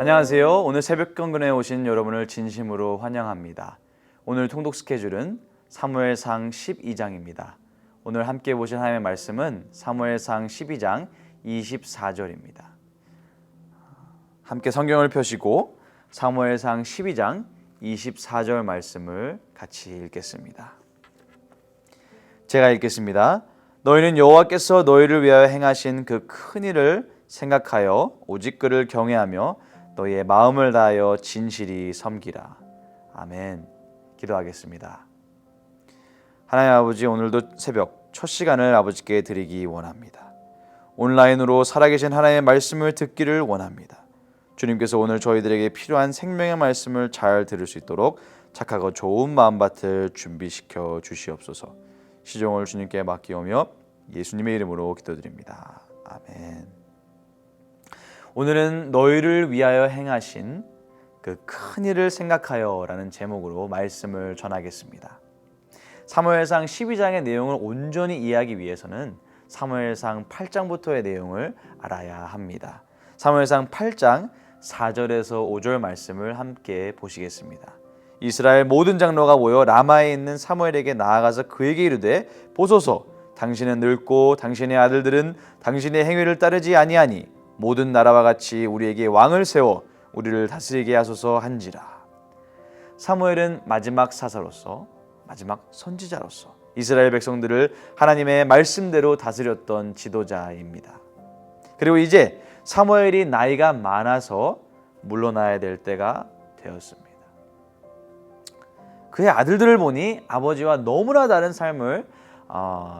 안녕하세요. 오늘 새벽 경건에 오신 여러분을 진심으로 환영합니다. 오늘 통독 스케줄은 사무엘상 12장입니다. 오늘 함께 보실 하나님의 말씀은 사무엘상 12장 24절입니다. 함께 성경을 펴시고 사무엘상 12장 24절 말씀을 같이 읽겠습니다. 제가 읽겠습니다. 너희는 여호와께서 너희를 위하여 행하신 그 큰 일을 생각하여 오직 그를 경외하며 너희의 마음을 다하여 진실히 섬기라. 아멘. 기도하겠습니다. 하나님 아버지, 오늘도 새벽 첫 시간을 아버지께 드리기 원합니다. 온라인으로 살아계신 하나님의 말씀을 듣기를 원합니다. 주님께서 오늘 저희들에게 필요한 생명의 말씀을 잘 들을 수 있도록 착하고 좋은 마음밭을 준비시켜 주시옵소서. 시종을 주님께 맡기오며 예수님의 이름으로 기도드립니다. 아멘. 오늘은 너희를 위하여 행하신 그 큰 일을 생각하여 라는 제목으로 말씀을 전하겠습니다. 사무엘상 12장의 내용을 온전히 이해하기 위해서는 사무엘상 8장부터의 내용을 알아야 합니다. 사무엘상 8장 4절에서 5절 말씀을 함께 보시겠습니다. 이스라엘 모든 장로가 모여 라마에 있는 사무엘에게 나아가서 그에게 이르되 보소서, 당신은 늙고 당신의 아들들은 당신의 행위를 따르지 아니하니 모든 나라와 같이 우리에게 왕을 세워 우리를 다스리게 하소서 한지라. 사무엘은 마지막 사사로서, 마지막 선지자로서 이스라엘 백성들을 하나님의 말씀대로 다스렸던 지도자입니다. 그리고 이제 사무엘이 나이가 많아서 물러나야 될 때가 되었습니다. 그의 아들들을 보니 아버지와 너무나 다른 삶을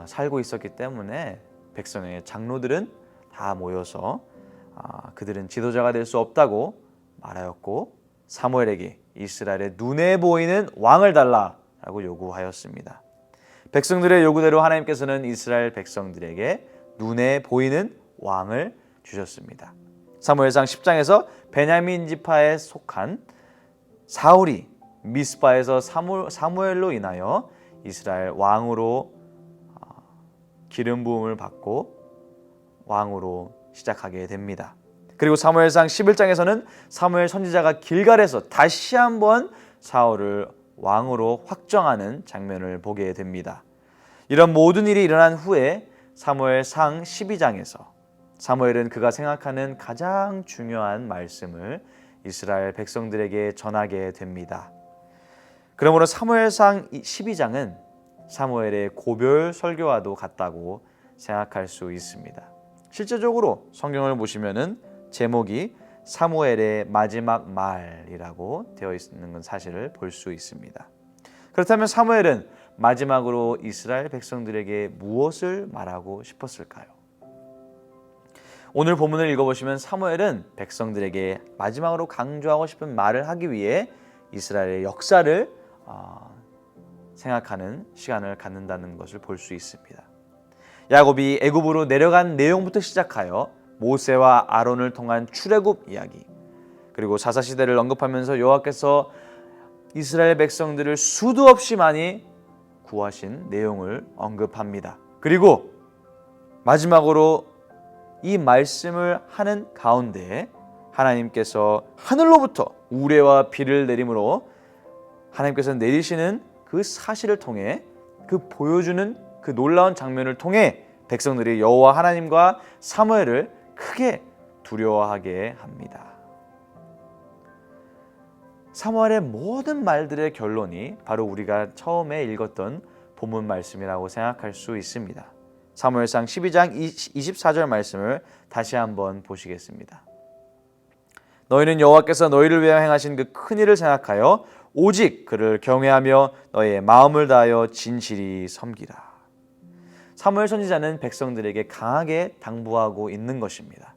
살고 있었기 때문에 백성의 장로들은 다 모여서 그들은 지도자가 될 수 없다고 말하였고 사무엘에게 이스라엘의 눈에 보이는 왕을 달라라고 요구하였습니다. 백성들의 요구대로 하나님께서는 이스라엘 백성들에게 눈에 보이는 왕을 주셨습니다. 사무엘상 10장에서 베냐민 지파에 속한 사울이 미스바에서 사무엘로 인하여 이스라엘 왕으로 기름 부음을 받고 왕으로 시작하게 됩니다. 그리고 사무엘상 11장에서는 사무엘 선지자가 길갈에서 다시 한번 사울을 왕으로 확정하는 장면을 보게 됩니다. 이런 모든 일이 일어난 후에 사무엘상 12장에서 사무엘은 그가 생각하는 가장 중요한 말씀을 이스라엘 백성들에게 전하게 됩니다. 그러므로 사무엘상 12장은 사무엘의 고별 설교와도 같다고 생각할 수 있습니다. 실제적으로 성경을 보시면은 제목이 사무엘의 마지막 말이라고 되어 있는 사실을 볼 수 있습니다. 그렇다면 사무엘은 마지막으로 이스라엘 백성들에게 무엇을 말하고 싶었을까요? 오늘 본문을 읽어보시면 사무엘은 백성들에게 마지막으로 강조하고 싶은 말을 하기 위해 이스라엘의 역사를 생각하는 시간을 갖는다는 것을 볼 수 있습니다. 야곱이 애굽으로 내려간 내용부터 시작하여 모세와 아론을 통한 출애굽 이야기, 그리고 사사시대를 언급하면서 여호와께서 이스라엘 백성들을 수도 없이 많이 구하신 내용을 언급합니다. 그리고 마지막으로 이 말씀을 하는 가운데 하나님께서 하늘로부터 우레와 비를 내림으로 하나님께서 내리시는 그 사실을 통해 그 보여주는 그 놀라운 장면을 통해 백성들이 여호와 하나님과 사무엘을 크게 두려워하게 합니다. 사무엘의 모든 말들의 결론이 바로 우리가 처음에 읽었던 본문 말씀이라고 생각할 수 있습니다. 사무엘상 12장 24절 말씀을 다시 한번 보시겠습니다. 너희는 여호와께서 너희를 위하여 행하신 그 큰 일을 생각하여 오직 그를 경외하며 너희의 마음을 다하여 진실히 섬기라. 사무엘 선지자는 백성들에게 강하게 당부하고 있는 것입니다.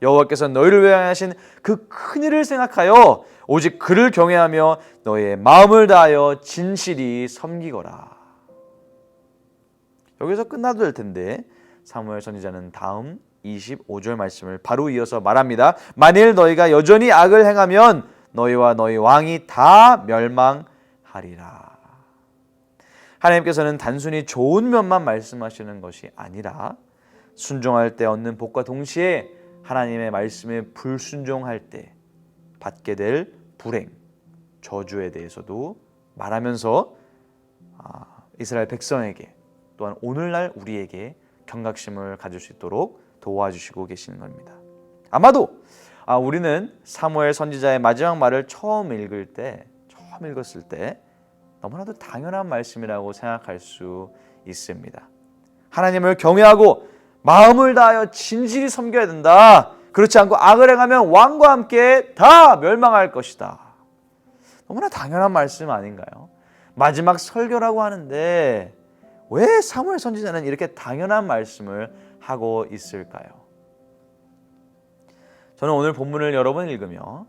여호와께서 너희를 위하여 하신 그 큰 일을 생각하여 오직 그를 경외하며 너희의 마음을 다하여 진실히 섬기거라. 여기서 끝나도 될 텐데 사무엘 선지자는 다음 25절 말씀을 바로 이어서 말합니다. 만일 너희가 여전히 악을 행하면 너희와 너희 왕이 다 멸망하리라. 하나님께서는 단순히 좋은 면만 말씀하시는 것이 아니라 순종할 때 얻는 복과 동시에 하나님의 말씀에 불순종할 때 받게 될 불행, 저주에 대해서도 말하면서 이스라엘 백성에게 또한 오늘날 우리에게 경각심을 가질 수 있도록 도와주시고 계시는 겁니다. 아마도 우리는 사무엘 선지자의 마지막 말을 처음 읽었을 때 너무나도 당연한 말씀이라고 생각할 수 있습니다. 하나님을 경외하고 마음을 다하여 진실이 섬겨야 된다. 그렇지 않고 악을 행하면 왕과 함께 다 멸망할 것이다. 너무나 당연한 말씀 아닌가요? 마지막 설교라고 하는데 왜 사무엘 선지자는 이렇게 당연한 말씀을 하고 있을까요? 저는 오늘 본문을 여러 번 읽으며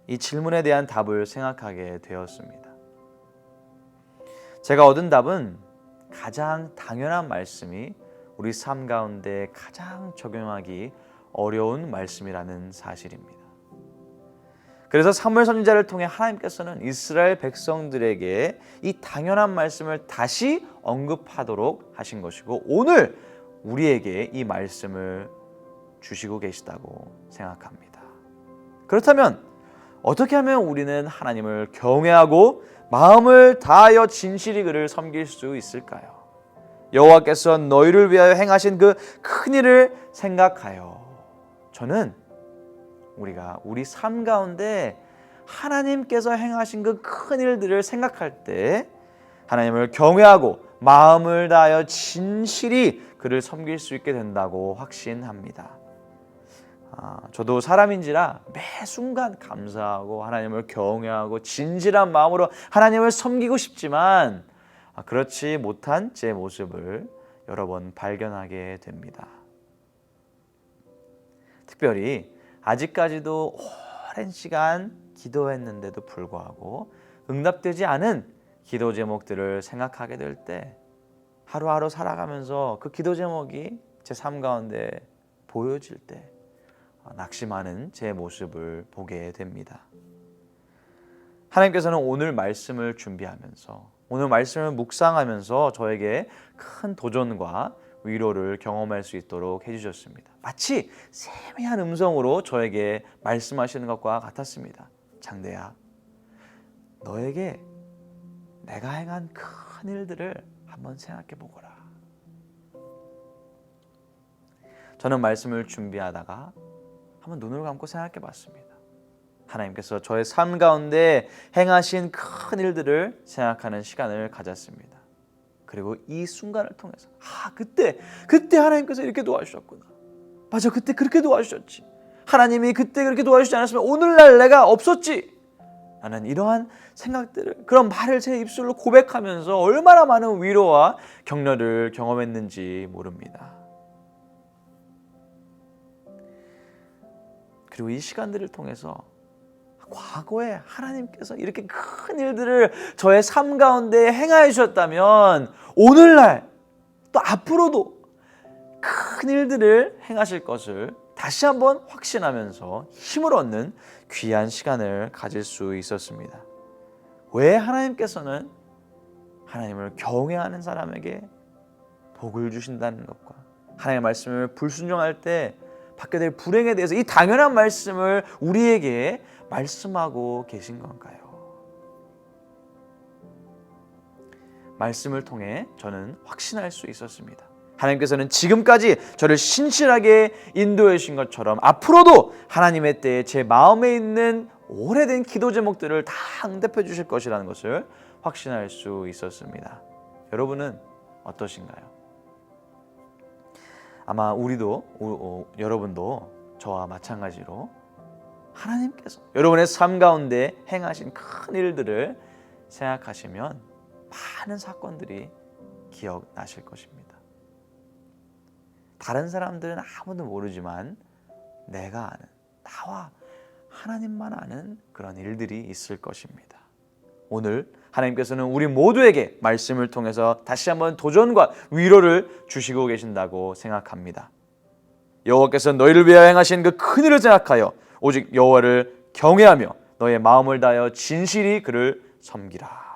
이 질문에 대한 답을 생각하게 되었습니다. 제가 얻은 답은 가장 당연한 말씀이 우리 삶 가운데 가장 적용하기 어려운 말씀이라는 사실입니다. 그래서 사무엘 선지자를 통해 하나님께서는 이스라엘 백성들에게 이 당연한 말씀을 다시 언급하도록 하신 것이고 오늘 우리에게 이 말씀을 주시고 계시다고 생각합니다. 그렇다면 어떻게 하면 우리는 하나님을 경외하고 마음을 다하여 진실히 그를 섬길 수 있을까요? 여호와께서 너희를 위하여 행하신 그 큰 일을 생각하여 저는 우리가 우리 삶 가운데 하나님께서 행하신 그 큰 일들을 생각할 때 하나님을 경외하고 마음을 다하여 진실히 그를 섬길 수 있게 된다고 확신합니다. 저도 사람인지라 매 순간 감사하고 하나님을 경외하고 진실한 마음으로 하나님을 섬기고 싶지만 그렇지 못한 제 모습을 여러 번 발견하게 됩니다. 특별히 아직까지도 오랜 시간 기도했는데도 불구하고 응답되지 않은 기도 제목들을 생각하게 될 때 하루하루 살아가면서 그 기도 제목이 제 삶 가운데 보여질 때 낙심하는 제 모습을 보게 됩니다. 하나님께서는 오늘 말씀을 준비하면서 오늘 말씀을 묵상하면서 저에게 큰 도전과 위로를 경험할 수 있도록 해주셨습니다. 마치 세미한 음성으로 저에게 말씀하시는 것과 같았습니다. 장대야, 너에게 내가 행한 큰 일들을 한번 생각해 보거라. 저는 말씀을 준비하다가 한번 눈을 감고 생각해 봤습니다. 하나님께서 저의 삶 가운데 행하신 큰 일들을 생각하는 시간을 가졌습니다. 그리고 이 순간을 통해서 그때 하나님께서 이렇게 도와주셨구나. 맞아, 그때 그렇게 도와주셨지. 하나님이 그때 그렇게 도와주지 않았으면 오늘날 내가 없었지. 나는 이러한 생각들을 그런 말을 제 입술로 고백하면서 얼마나 많은 위로와 격려를 경험했는지 모릅니다. 그리고 이 시간들을 통해서 과거에 하나님께서 이렇게 큰 일들을 저의 삶 가운데 행하여 주셨다면 오늘날 또 앞으로도 큰 일들을 행하실 것을 다시 한번 확신하면서 힘을 얻는 귀한 시간을 가질 수 있었습니다. 왜 하나님께서는 하나님을 경외하는 사람에게 복을 주신다는 것과 하나님의 말씀을 불순종할 때 받게 될 불행에 대해서 이 당연한 말씀을 우리에게 말씀하고 계신 건가요? 말씀을 통해 저는 확신할 수 있었습니다. 하나님께서는 지금까지 저를 신실하게 인도해 주신 것처럼 앞으로도 하나님의 때에 제 마음에 있는 오래된 기도 제목들을 다 응답해 주실 것이라는 것을 확신할 수 있었습니다. 여러분은 어떠신가요? 아마 여러분도 저와 마찬가지로 하나님께서 여러분의 삶 가운데 행하신 큰 일들을 생각하시면 많은 사건들이 기억나실 것입니다. 다른 사람들은 아무도 모르지만 내가 아는, 나와 하나님만 아는 그런 일들이 있을 것입니다. 오늘 하나님께서는 우리 모두에게 말씀을 통해서 다시 한번 도전과 위로를 주시고 계신다고 생각합니다. 여호와께서 너희를 위하여 행하신 그 큰 일을 생각하여 오직 여호와를 경외하며 너의 마음을 다하여 진실히 그를 섬기라.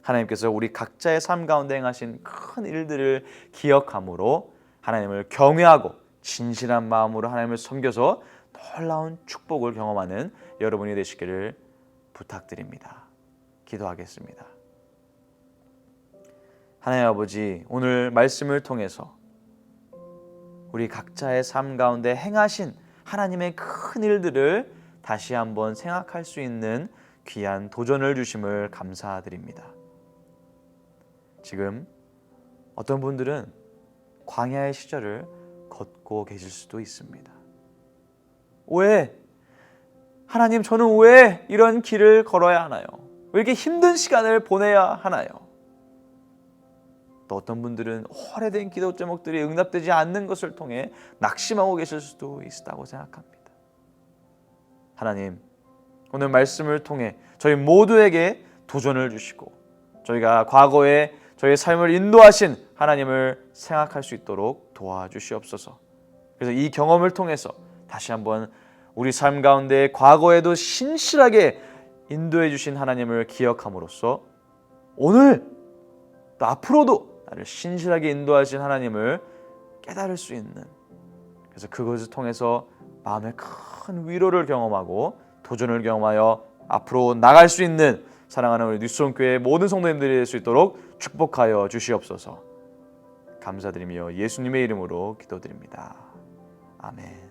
하나님께서 우리 각자의 삶 가운데 행하신 큰 일들을 기억함으로 하나님을 경외하고 진실한 마음으로 하나님을 섬겨서 놀라운 축복을 경험하는 여러분이 되시기를 부탁드립니다. 기도하겠습니다. 하나님 아버지, 오늘 말씀을 통해서 우리 각자의 삶 가운데 행하신 하나님의 큰 일들을 다시 한번 생각할 수 있는 귀한 도전을 주심을 감사드립니다. 지금 어떤 분들은 광야의 시절을 걷고 계실 수도 있습니다. 왜? 하나님, 저는 왜 이런 길을 걸어야 하나요? 왜 이렇게 힘든 시간을 보내야 하나요? 또 어떤 분들은 오래된 기도 제목들이 응답되지 않는 것을 통해 낙심하고 계실 수도 있다고 생각합니다. 하나님, 오늘 말씀을 통해 저희 모두에게 도전을 주시고 저희가 과거에 저희의 삶을 인도하신 하나님을 생각할 수 있도록 도와주시옵소서. 그래서 이 경험을 통해서 다시 한번 우리 삶 가운데 과거에도 신실하게 인도해 주신 하나님을 기억함으로써 오늘 또 앞으로도 나를 신실하게 인도하신 하나님을 깨달을 수 있는, 그래서 그것을 통해서 마음의 큰 위로를 경험하고 도전을 경험하여 앞으로 나갈 수 있는 사랑하는 우리 뉴스홈교회 모든 성도님들이 될 수 있도록 축복하여 주시옵소서. 감사드리며 예수님의 이름으로 기도드립니다. 아멘.